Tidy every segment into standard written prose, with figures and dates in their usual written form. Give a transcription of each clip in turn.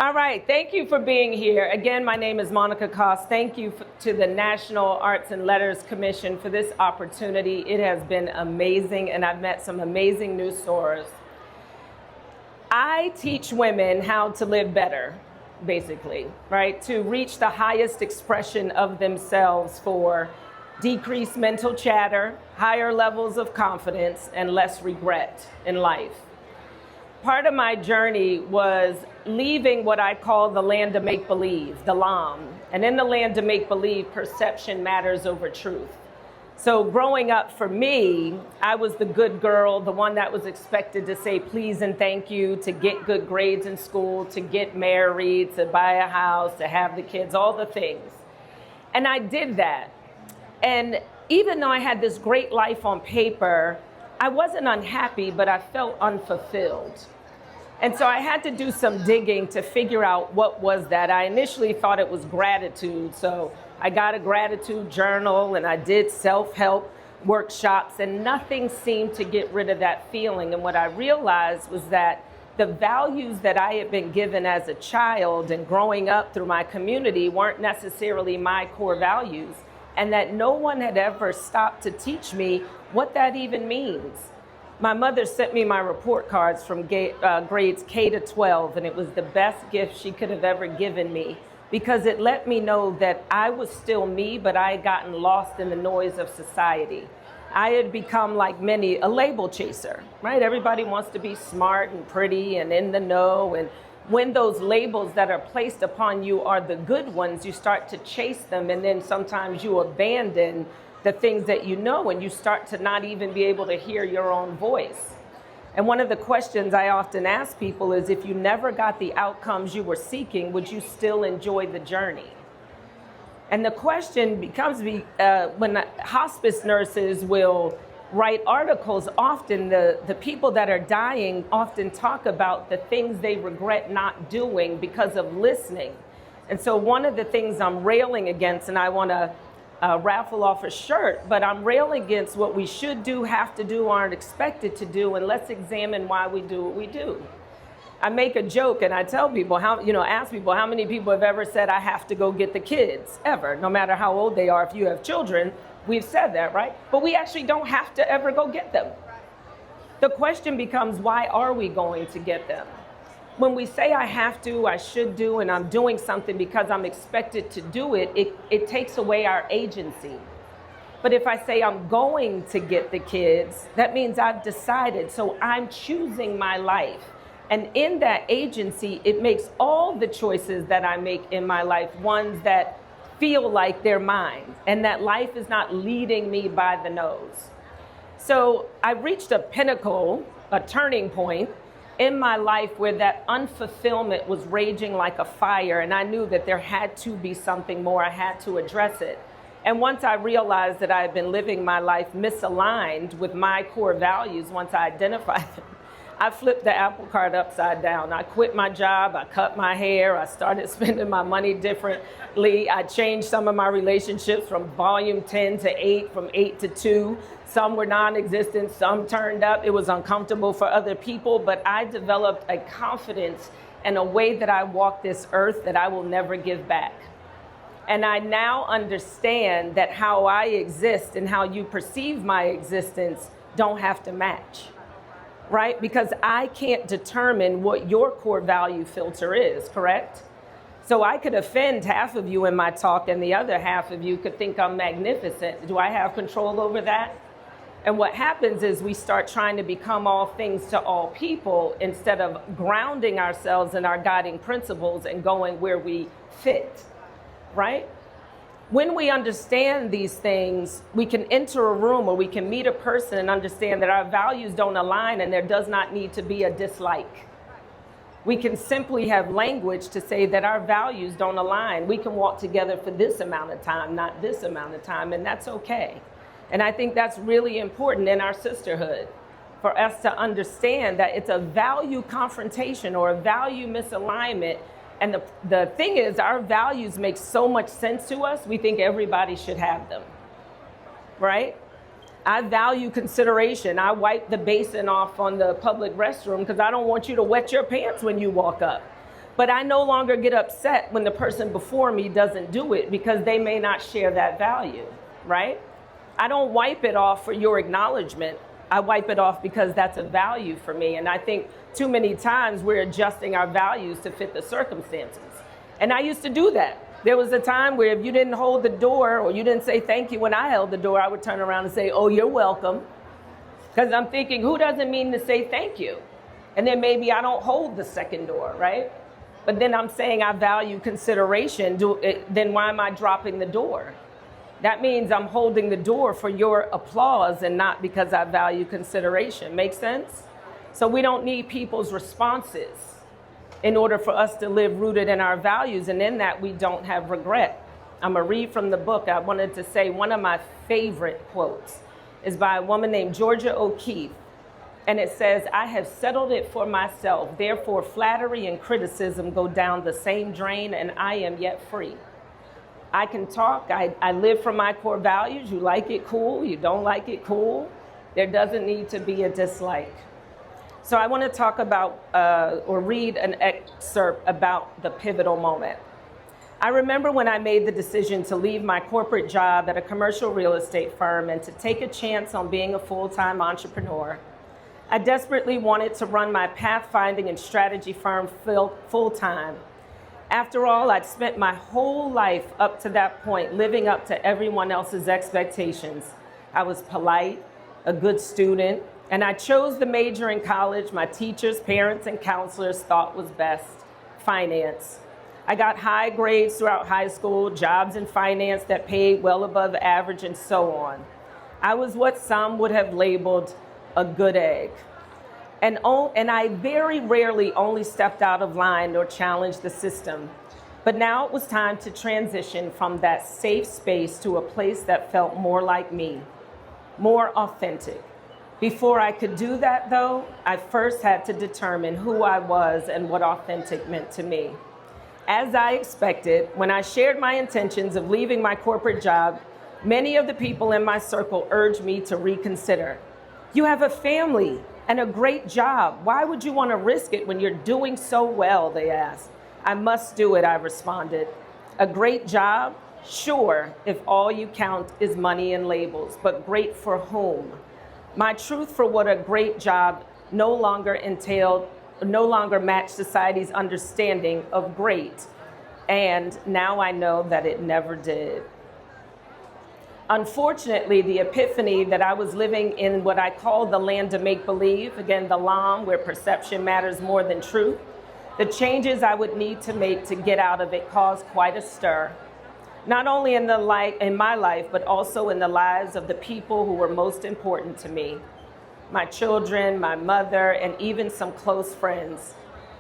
All right, thank you for being here. Again, my name is Monica Koss. Thank you to the National Arts and Letters Commission for this opportunity. It has been amazing, and I've met some amazing new sorors. I teach women how to live better, basically, right? To reach the highest expression of themselves for decreased mental chatter, higher levels of confidence, and less regret in life. Part of my journey was leaving what I call the land of make-believe, the LAM. And in the land of make-believe, perception matters over truth. So growing up for me, I was the good girl, the one that was expected to say please and thank you, to get good grades in school, to get married, to buy a house, to have the kids, all the things. And I did that. And even though I had this great life on paper, I wasn't unhappy, but I felt unfulfilled. And so I had to do some digging to figure out what was that. I initially thought it was gratitude. So I got a gratitude journal and I did self-help workshops, and nothing seemed to get rid of that feeling. And what I realized was that the values that I had been given as a child and growing up through my community weren't necessarily my core values, and that no one had ever stopped to teach me what that even means. My mother sent me my report cards from grades K to 12, and it was the best gift she could have ever given me, because it let me know that I was still me, but I had gotten lost in the noise of society. I had become, like many, a label chaser, right? Everybody wants to be smart and pretty and in the know, and when those labels that are placed upon you are the good ones, you start to chase them, and then sometimes you abandon the things that you know, and you start to not even be able to hear your own voice. And one of the questions I often ask people is, if you never got the outcomes you were seeking, would you still enjoy the journey? And the question becomes, when hospice nurses will write articles, often the people that are dying often talk about the things they regret not doing because of listening. And so one of the things I'm railing against, and I want to raffle off a shirt, but I'm railing against what we should do, have to do, aren't expected to do, and let's examine why we do what we do. I make a joke and I tell people, ask people how many people have ever said, I have to go get the kids, ever, no matter how old they are. If you have children, we've said that, right? But we actually don't have to ever go get them. The question becomes, why are we going to get them? When we say I have to, I should do, and I'm doing something because I'm expected to do it, it takes away our agency. But if I say I'm going to get the kids, that means I've decided, so I'm choosing my life. And in that agency, it makes all the choices that I make in my life ones that feel like they're mine, and that life is not leading me by the nose. So I reached a pinnacle, a turning point in my life where that unfulfillment was raging like a fire, and I knew that there had to be something more. I had to address it. And once I realized that I had been living my life misaligned with my core values, once I identified them, I flipped the apple cart upside down. I quit my job, I cut my hair, I started spending my money differently. I changed some of my relationships from volume 10 to 8, from 8 to 2. Some were non-existent, some turned up. It was uncomfortable for other people, but I developed a confidence and a way that I walk this earth that I will never give back. And I now understand that how I exist and how you perceive my existence don't have to match, right? Because I can't determine what your core value filter is, correct? So I could offend half of you in my talk, and the other half of you could think I'm magnificent. Do I have control over that? And what happens is we start trying to become all things to all people instead of grounding ourselves in our guiding principles and going where we fit, right? When we understand these things, we can enter a room or we can meet a person and understand that our values don't align, and there does not need to be a dislike. We can simply have language to say that our values don't align. We can walk together for this amount of time, not this amount of time, and that's okay. And I think that's really important in our sisterhood, for us to understand that it's a value confrontation or a value misalignment. And the thing is, our values make so much sense to us, we think everybody should have them, right? I value consideration. I wipe the basin off on the public restroom because I don't want you to wet your pants when you walk up. But I no longer get upset when the person before me doesn't do it because they may not share that value, right? I don't wipe it off for your acknowledgement. I wipe it off because that's a value for me. And I think too many times we're adjusting our values to fit the circumstances. And I used to do that. There was a time where if you didn't hold the door or you didn't say thank you when I held the door, I would turn around and say, oh, you're welcome. Because I'm thinking, who doesn't mean to say thank you? And then maybe I don't hold the second door, right? But then I'm saying I value consideration. Then why am I dropping the door? That means I'm holding the door for your applause and not because I value consideration. Make sense? So we don't need people's responses in order for us to live rooted in our values. And in that, we don't have regret. I'm going to read from the book. I wanted to say one of my favorite quotes is by a woman named Georgia O'Keeffe. And it says, I have settled it for myself. Therefore, flattery and criticism go down the same drain, and I am yet free. I can talk. I live from my core values. You like it, cool. You don't like it, cool. There doesn't need to be a dislike. So I want to talk about or read an excerpt about the pivotal moment. I remember when I made the decision to leave my corporate job at a commercial real estate firm and to take a chance on being a full-time entrepreneur. I desperately wanted to run my pathfinding and strategy firm full-time. After all, I'd spent my whole life up to that point living up to everyone else's expectations. I was polite, a good student, and I chose the major in college my teachers, parents, and counselors thought was best, finance. I got high grades throughout high school, jobs in finance that paid well above average, and so on. I was what some would have labeled a good egg. And I very rarely only stepped out of line or challenged the system. But now it was time to transition from that safe space to a place that felt more like me, more authentic. Before I could do that, though, I first had to determine who I was and what authentic meant to me. As I expected, when I shared my intentions of leaving my corporate job, many of the people in my circle urged me to reconsider. You have a family and a great job. Why would you want to risk it when you're doing so well, they asked. I must do it, I responded. A great job? Sure, if all you count is money and labels, but great for whom? My truth for what a great job no longer matched society's understanding of great. And now I know that it never did. Unfortunately, the epiphany that I was living in what I call the land of make-believe, again, the LAM, where perception matters more than truth, the changes I would need to make to get out of it caused quite a stir. Not only in my life, but also in the lives of the people who were most important to me. My children, my mother, and even some close friends.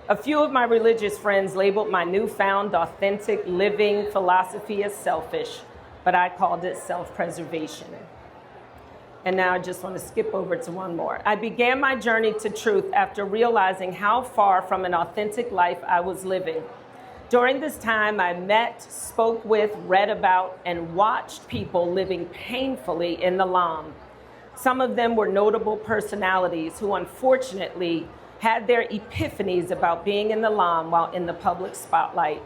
A few of my religious friends labeled my newfound authentic living philosophy as selfish, but I called it self-preservation. And now I just want to skip over to one more. I began my journey to truth after realizing how far from an authentic life I was living. During this time, I met, spoke with, read about, and watched people living painfully in the LAM. Some of them were notable personalities who unfortunately had their epiphanies about being in the LAM while in the public spotlight.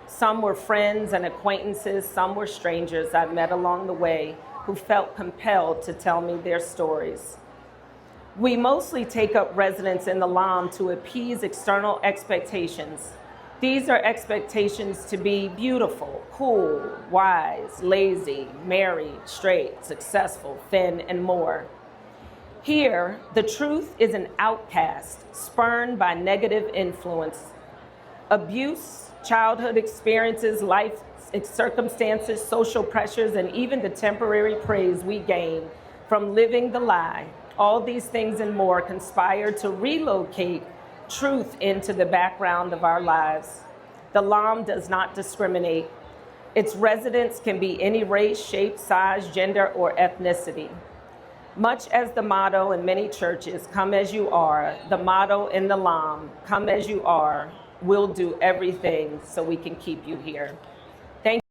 Some were friends and acquaintances, some were strangers I met along the way who felt compelled to tell me their stories. We mostly take up residence in the LAM to appease external expectations. These are expectations to be beautiful, cool, wise, lazy, married, straight, successful, thin, and more. Here, the truth is an outcast, spurned by negative influence. Abuse, childhood experiences, life circumstances, social pressures, and even the temporary praise we gain from living the lie. All these things and more conspire to relocate truth into the background of our lives. The LAM does not discriminate. Its residents can be any race, shape, size, gender, or ethnicity. Much as the motto in many churches, come as you are, the motto in the LAM, come as you are, we'll do everything so we can keep you here.